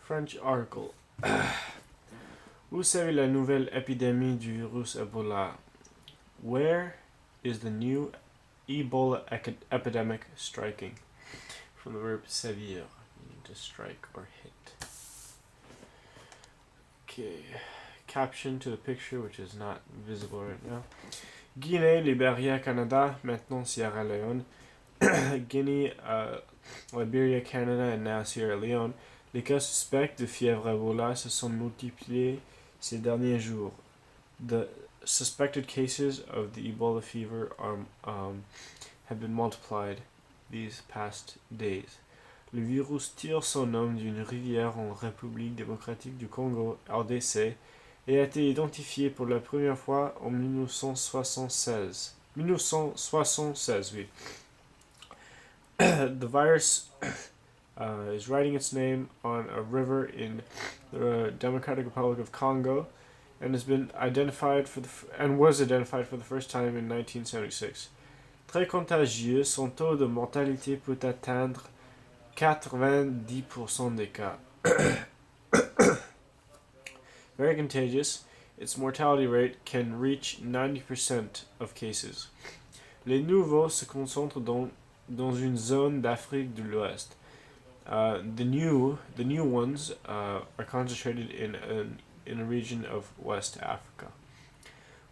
French article. Où savez la nouvelle épidémie du virus Ebola? Where is the new Ebola epidemic striking? From the verb sévir, to strike or hit. Okay, caption to the picture, which is not visible right now. Guinée, Libéria, Canada, maintenant Sierra Leone. Guinée, Liberia, Canada, and now Sierra Leone. Les cas suspects de fièvre Ebola se sont multipliés ces derniers jours. The suspected cases of the Ebola fever have been multiplied these past days. Le virus tire son nom d'une rivière en République démocratique du Congo, RDC, et a été identifié pour la première fois en 1976. 1976, oui. The virus is writing its name on a river in the Democratic Republic of Congo and has been identified was identified for the first time in 1976. Très contagieux, son taux de mortalité peut atteindre 90% des cas. Very contagious, its mortality rate can reach 90% of cases. Les nouveaux se concentrent dans une zone d'Afrique de l'Ouest. The new ones are concentrated in a region of West Africa.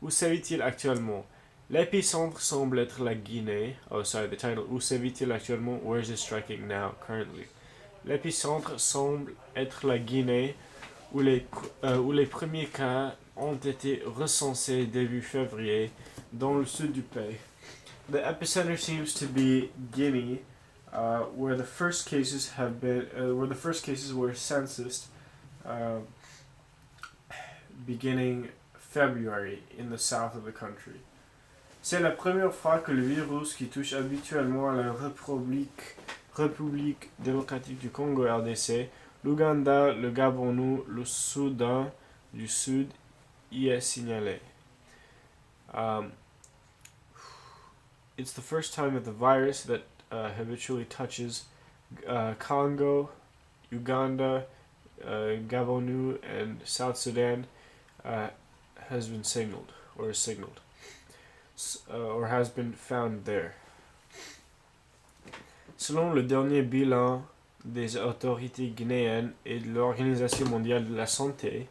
Où sévit-il actuellement? L'épicentre semble être la Guinée. Oh, sorry, the title. Où sévit-il actuellement? Where is it striking now, currently? L'épicentre semble être la Guinée, où les premiers cas ont été recensés début février dans le sud du pays. The epicenter seems to be Guinea, where the first cases were censused beginning February in the south of the country. C'est la première fois que le virus qui touche habituellement à la République démocratique du Congo RDC, l'Ouganda, le Gabon, le Soudan du Sud y est signalé. It's the first time that the virus that habitually touches Congo, Uganda, Gabon, and South Sudan has been signaled, or is signaled, or has been found there. Selon le dernier bilan des autorités guinéennes et de l'Organisation mondiale de la santé,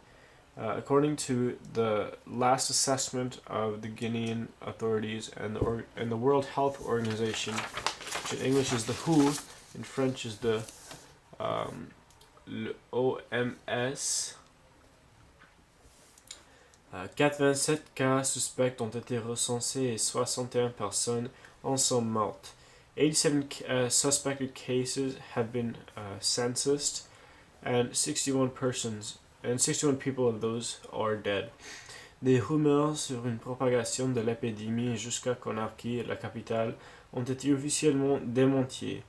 according to the last assessment of the Guinean authorities and the World Health Organization, which in English is the WHO, in French is the OMS, 87 cas suspects ont été recensés et 61 personnes en sont mortes. 87 suspected cases have been censused, and 61 people of those are dead. Des rumeurs sur une propagation de l'épidémie jusqu'à Conakry, la capitale, ont été officiellement démenties.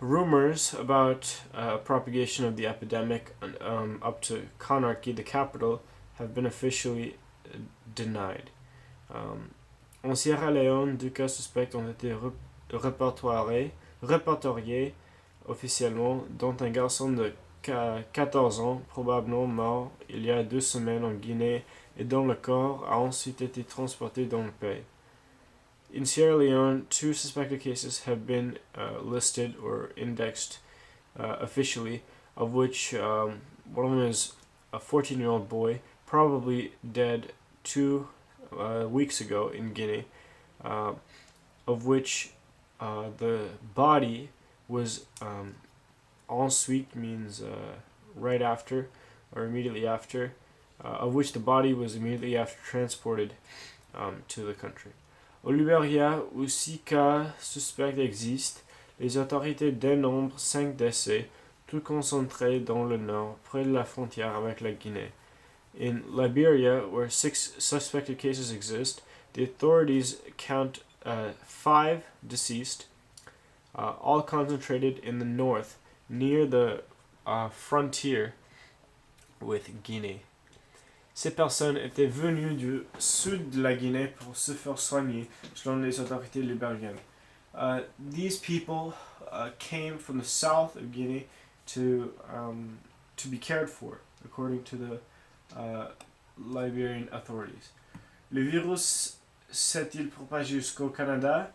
Rumors about propagation of the epidemic up to Conakry, the capital, have been officially denied. En Sierra Leone, 2 cas suspects ont été répertoriés officiellement, dont un garçon de 14 ans, probablement mort il y a 2 semaines en Guinée, et dont le corps a ensuite été transporté dans le pays. In Sierra Leone, 2 suspected cases have been listed or indexed officially, of which one of them is a 14-year-old boy, probably dead 2 weeks ago in Guinea, of which the body was ensuite means right after or immediately after, of which the body was immediately after transported to the country. Au Libéria, où 6 cas suspects existent, les autorités dénombrent 5 décès, tout concentrés dans le nord, près de la frontière avec la Guinée. In Liberia, where 6 suspected cases exist, the authorities count 5 deceased, all concentrated in the north, near the frontier with Guinea. Ces personnes étaient venues du sud de la Guinée pour se faire soigner, selon les autorités libériennes. These people came from the south of Guinea to be cared for, according to the Liberian authorities. Le virus s'est-il propagé jusqu'au Canada?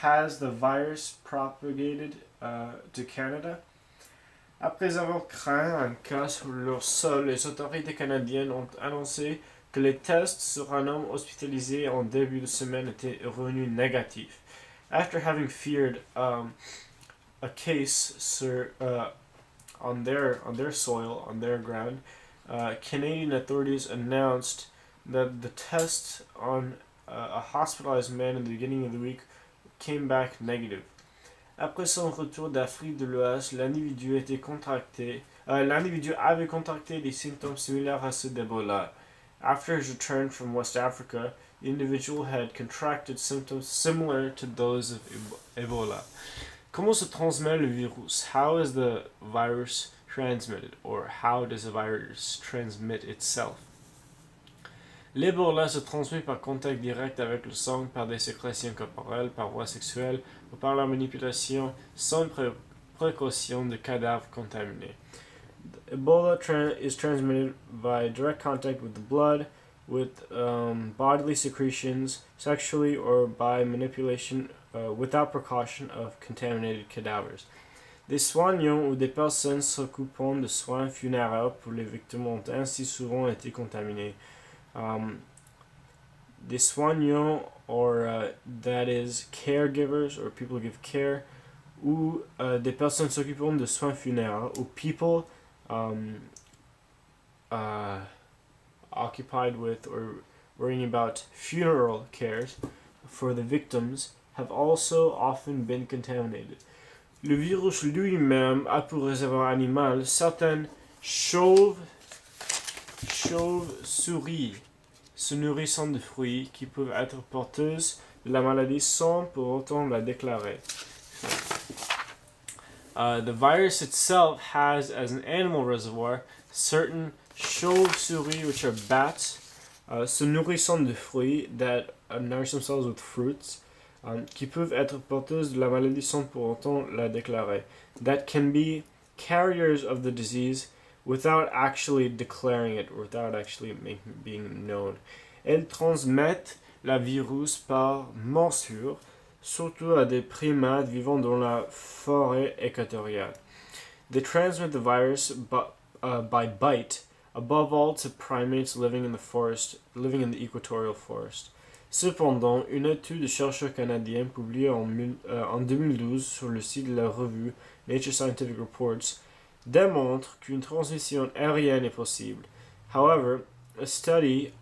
Has the virus propagated to Canada? Après avoir craint un cas sur leur sol, les autorités canadiennes ont annoncé que les tests sur un homme hospitalisé en début de semaine étaient revenus négatifs. After having feared a case on their soil, on their ground, Canadian authorities announced that the test on a hospitalized man in the beginning of the week came back negative. Après son retour d'Afrique de l'Ouest, l'individu avait contracté des symptômes similaires à ceux d'Ebola. After his return from West Africa, the individual had contracted symptoms similar to those of Ebola. Comment se transmet le virus? How is the virus transmitted? Or how does the virus transmit itself? L'Ebola se transmet par contact direct avec le sang, par des sécrétions corporelles, par voie sexuelle ou par la manipulation sans précaution de cadavres contaminés. Ebola is transmitted by direct contact with the blood, with bodily secretions, sexually, or by manipulation without precaution of contaminated cadavers. Des soignants ou des personnes s'occupant de soins funéraires pour les victimes ont ainsi souvent été contaminés. Des soignants, or that is caregivers, or people who give care, ou des personnes s'occupant de soins funéraires, ou people occupied with or worrying about funeral cares for the victims have also often been contaminated. Le virus lui-même a pour réservoir animal certaines chauves-souris se nourrissant de fruits qui peuvent être porteuses de la maladie sans pour autant la déclarer. The virus itself has as an animal reservoir certain chauves-souris, which are bats, se nourrissant de fruits that nourish themselves with fruits, qui peuvent être porteuses de la maladie sans pour autant la déclarer. That can be carriers of the disease without actually declaring it, without actually being known. Elles transmettent la virus par morsure, surtout à des primates vivant dans la forêt équatoriale. They transmit the virus by bite, above all to primates living in the equatorial forest. Cependant, une étude de chercheurs canadiens publiée en 2012 sur le site de la revue Nature Scientific Reports démontre qu'une transmission aérienne est possible. However, a study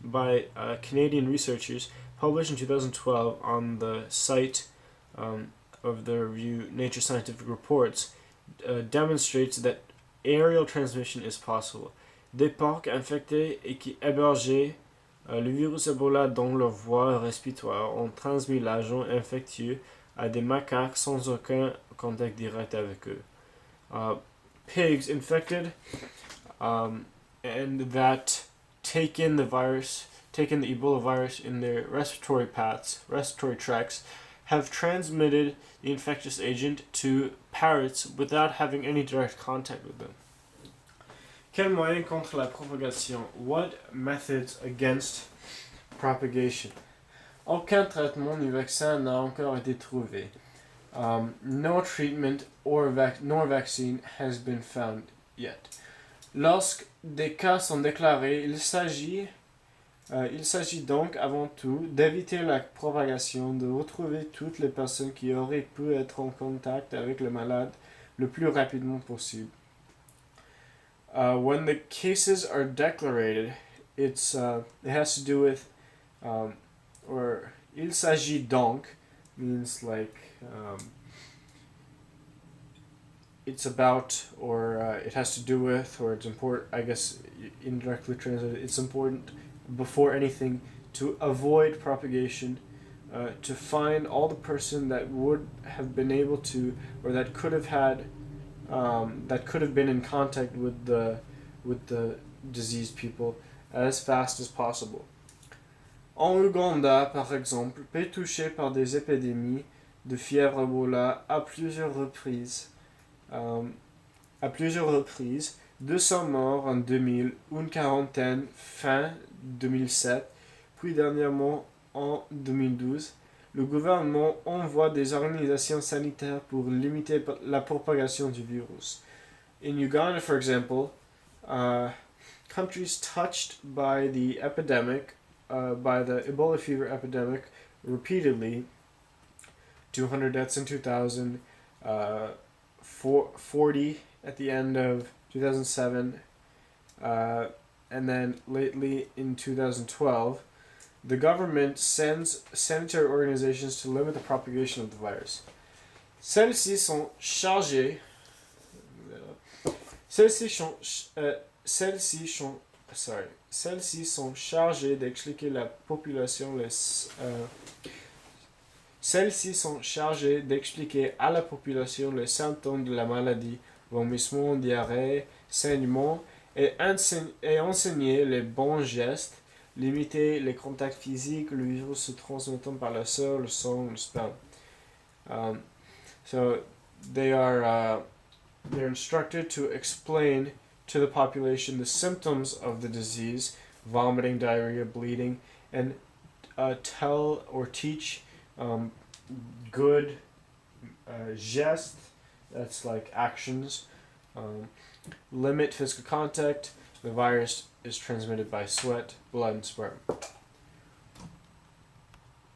by Canadian researchers published in 2012 on the site of the review Nature Scientific Reports demonstrates that aerial transmission is possible. Des porcs infectés et qui hébergeaient le virus Ebola dans leur voie respiratoire ont transmis l'agent infectieux à des macaques sans aucun contact direct avec eux. Pigs infected and that taken the Ebola virus in their respiratory tracts, have transmitted the infectious agent to parrots without having any direct contact with them. Quel moyen contre la propagation? What methods against propagation? Aucun traitement ni vaccin n'a encore été trouvé. No treatment nor vaccine has been found yet. Lorsque des cas sont déclarés, il s'agit donc avant tout d'éviter la propagation, de retrouver toutes les personnes qui auraient pu être en contact avec le malade le plus rapidement possible. When the cases are declared, it has to do with, or il s'agit donc means like it's about, or it has to do with, or it's important. I guess indirectly translated, it's important before anything to avoid propagation, to find all the person that would have been able to, or that could have had, that could have been in contact with the diseased people as fast as possible. En Ouganda, par exemple, pays touché par des épidémies de fièvre Ebola à plusieurs reprises, à plusieurs reprises, 200 morts en 2000, une quarantaine fin 2007, puis dernièrement en 2012. Le gouvernement envoie des organisations sanitaires pour limiter la propagation du virus. In Uganda, for example, countries touched by the epidemic, by the Ebola fever epidemic, repeatedly, 200 deaths in 2000, 40 at the end of 2007, and then lately in 2012, the government sends sanitary organizations to limit the propagation of the virus. Celles-ci sont chargées. Celles-ci sont, Celles-ci sont chargées d'expliquer la population Celles-ci sont chargées d'expliquer à la population les symptômes de la maladie, vomissement, diarrhée, saignement, et enseigner les bons gestes, limiter les contacts physiques, le virus se transmettant par la sueur, le sang, le sperme. So they're instructed to explain to the population the symptoms of the disease, vomiting, diarrhea, bleeding, and tell or teach good gestes, that's like actions, limit physical contact. The virus is transmitted by sweat, blood, and sperm.